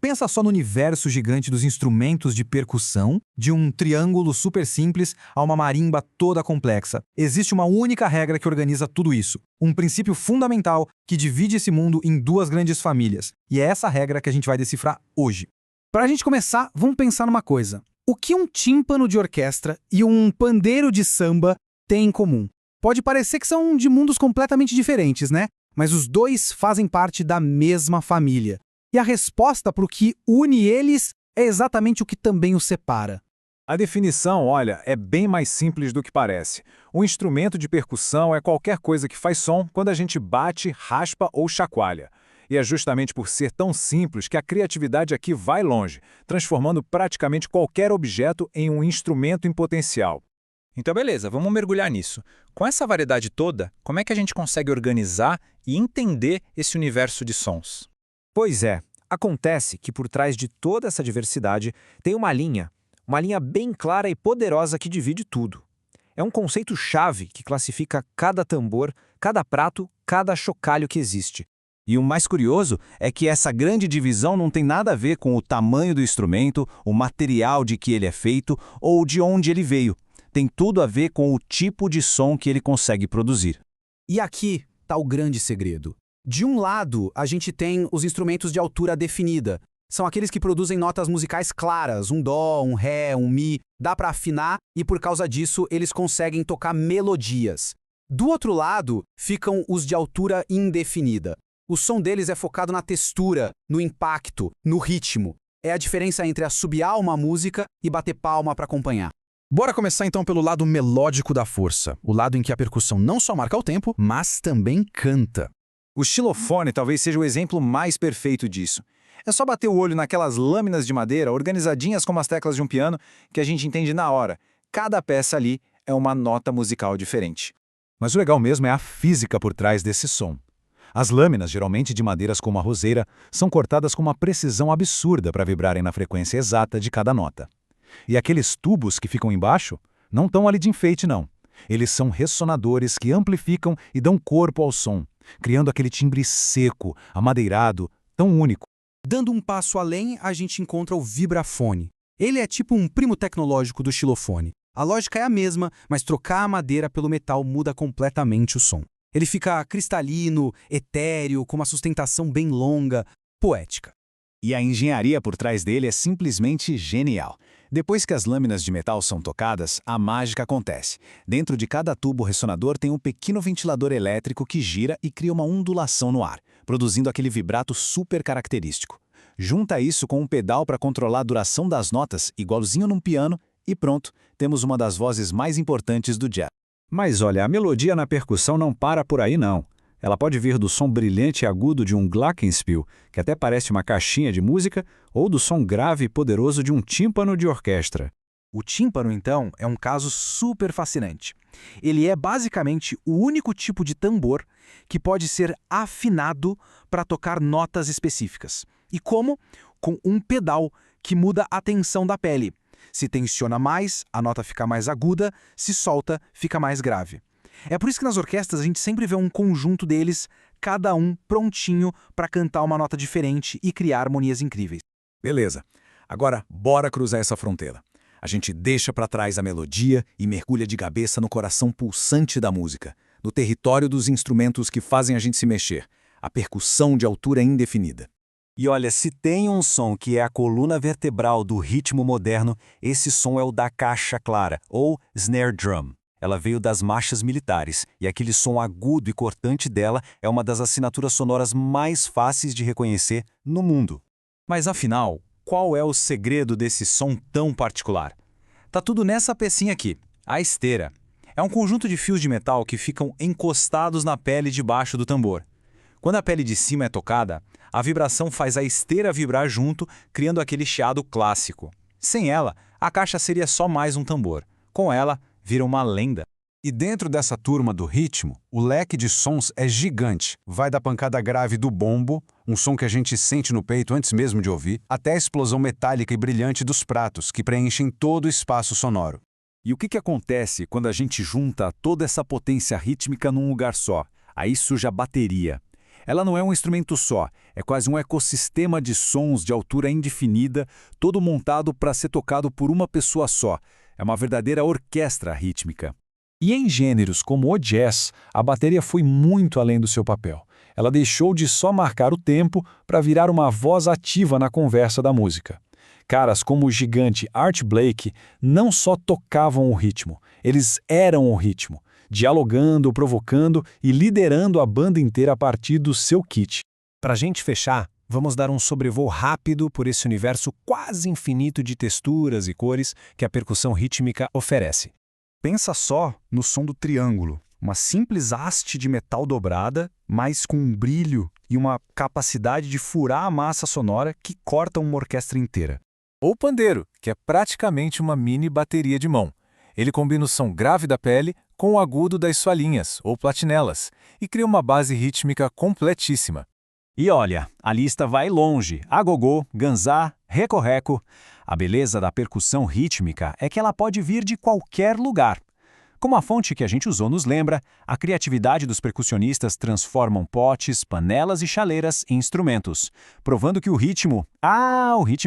pensa só no universo gigante dos instrumentos de percussão, de um triângulo super simples a uma marimba toda complexa. Existe uma única regra que organiza tudo isso. Um princípio fundamental que divide esse mundo em duas grandes famílias. E é essa regra que a gente vai decifrar hoje. Para a gente começar, vamos pensar numa coisa. O que um tímpano de orquestra e um pandeiro de samba têm em comum? Pode parecer que são de mundos completamente diferentes, né? Mas os dois fazem parte da mesma família. E a resposta para o que une eles é exatamente o que também os separa. A definição, olha, é bem mais simples do que parece. Um instrumento de percussão é qualquer coisa que faz som quando a gente bate, raspa ou chacoalha. E é justamente por ser tão simples que a criatividade aqui vai longe, transformando praticamente qualquer objeto em um instrumento em potencial. Então beleza, vamos mergulhar nisso. Com essa variedade toda, como é que a gente consegue organizar e entender esse universo de sons? Pois é, acontece que por trás de toda essa diversidade tem uma linha bem clara e poderosa que divide tudo. É um conceito-chave que classifica cada tambor, cada prato, cada chocalho que existe. E o mais curioso é que essa grande divisão não tem nada a ver com o tamanho do instrumento, o material de que ele é feito ou de onde ele veio. Tem tudo a ver com o tipo de som que ele consegue produzir. E aqui está o grande segredo. De um lado, a gente tem os instrumentos de altura definida. São aqueles que produzem notas musicais claras, um dó, um ré, um mi. Dá para afinar e, por causa disso, eles conseguem tocar melodias. Do outro lado, ficam os de altura indefinida. O som deles é focado na textura, no impacto, no ritmo. É a diferença entre assobiar uma música e bater palma para acompanhar. Bora começar então pelo lado melódico da força, o lado em que a percussão não só marca o tempo, mas também canta. O xilofone talvez seja o exemplo mais perfeito disso. É só bater o olho naquelas lâminas de madeira organizadinhas como as teclas de um piano que a gente entende na hora. Cada peça ali é uma nota musical diferente. Mas o legal mesmo é a física por trás desse som. As lâminas, geralmente de madeiras como a roseira, são cortadas com uma precisão absurda para vibrarem na frequência exata de cada nota. E aqueles tubos que ficam embaixo não estão ali de enfeite, não. Eles são ressonadores que amplificam e dão corpo ao som, criando aquele timbre seco, amadeirado, tão único. Dando um passo além, a gente encontra o vibrafone. Ele é tipo um primo tecnológico do xilofone. A lógica é a mesma, mas trocar a madeira pelo metal muda completamente o som. Ele fica cristalino, etéreo, com uma sustentação bem longa, poética. E a engenharia por trás dele é simplesmente genial. Depois que as lâminas de metal são tocadas, a mágica acontece. Dentro de cada tubo ressonador tem um pequeno ventilador elétrico que gira e cria uma ondulação no ar, produzindo aquele vibrato super característico. Junta isso com um pedal para controlar a duração das notas, igualzinho num piano, e pronto, temos uma das vozes mais importantes do jazz. Mas olha, a melodia na percussão não para por aí não. Ela pode vir do som brilhante e agudo de um glockenspiel, que até parece uma caixinha de música, ou do som grave e poderoso de um tímpano de orquestra. O tímpano, então, é um caso super fascinante. Ele é basicamente o único tipo de tambor que pode ser afinado para tocar notas específicas. E como? Com um pedal que muda a tensão da pele. Se tensiona mais, a nota fica mais aguda, se solta, fica mais grave. É por isso que nas orquestras a gente sempre vê um conjunto deles, cada um prontinho para cantar uma nota diferente e criar harmonias incríveis. Beleza. Agora, bora cruzar essa fronteira. A gente deixa para trás a melodia e mergulha de cabeça no coração pulsante da música, no território dos instrumentos que fazem a gente se mexer, a percussão de altura indefinida. E olha, se tem um som que é a coluna vertebral do ritmo moderno, esse som é o da caixa clara, ou snare drum. Ela veio das marchas militares, e aquele som agudo e cortante dela é uma das assinaturas sonoras mais fáceis de reconhecer no mundo. Mas afinal, qual é o segredo desse som tão particular? Tá tudo nessa pecinha aqui, a esteira. É um conjunto de fios de metal que ficam encostados na pele de baixo do tambor. Quando a pele de cima é tocada, a vibração faz a esteira vibrar junto, criando aquele chiado clássico. Sem ela, a caixa seria só mais um tambor. Com ela, vira uma lenda. E dentro dessa turma do ritmo, o leque de sons é gigante. Vai da pancada grave do bombo, um som que a gente sente no peito antes mesmo de ouvir, até a explosão metálica e brilhante dos pratos, que preenchem todo o espaço sonoro. E o que acontece quando a gente junta toda essa potência rítmica num lugar só? Aí surge a bateria. Ela não é um instrumento só, é quase um ecossistema de sons de altura indefinida, todo montado para ser tocado por uma pessoa só. É uma verdadeira orquestra rítmica. E em gêneros como o jazz, a bateria foi muito além do seu papel. Ela deixou de só marcar o tempo para virar uma voz ativa na conversa da música. Caras como o gigante Art Blakey não só tocavam o ritmo, eles eram o ritmo, dialogando, provocando e liderando a banda inteira a partir do seu kit. Para a gente fechar, vamos dar um sobrevoo rápido por esse universo quase infinito de texturas e cores que a percussão rítmica oferece. Pensa só no som do triângulo, uma simples haste de metal dobrada, mas com um brilho e uma capacidade de furar a massa sonora que corta uma orquestra inteira. Ou pandeiro, que é praticamente uma mini bateria de mão. Ele combina o som grave da pele com o agudo das sua linhas, ou platinelas, e cria uma base rítmica completíssima. E olha, a lista vai longe. Agogô, ganzá, reco-reco. A beleza da percussão rítmica é que ela pode vir de qualquer lugar. Como a fonte que a gente usou nos lembra, a criatividade dos percussionistas transformam potes, panelas e chaleiras em instrumentos, provando que o ritmo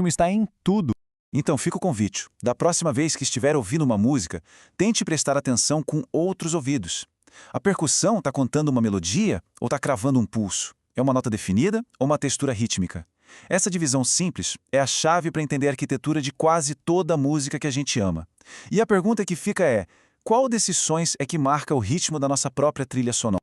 está em tudo. Então fica o convite. Da próxima vez que estiver ouvindo uma música, tente prestar atenção com outros ouvidos. A percussão está contando uma melodia ou está cravando um pulso? É uma nota definida ou uma textura rítmica? Essa divisão simples é a chave para entender a arquitetura de quase toda a música que a gente ama. E a pergunta que fica é: qual desses sons é que marca o ritmo da nossa própria trilha sonora?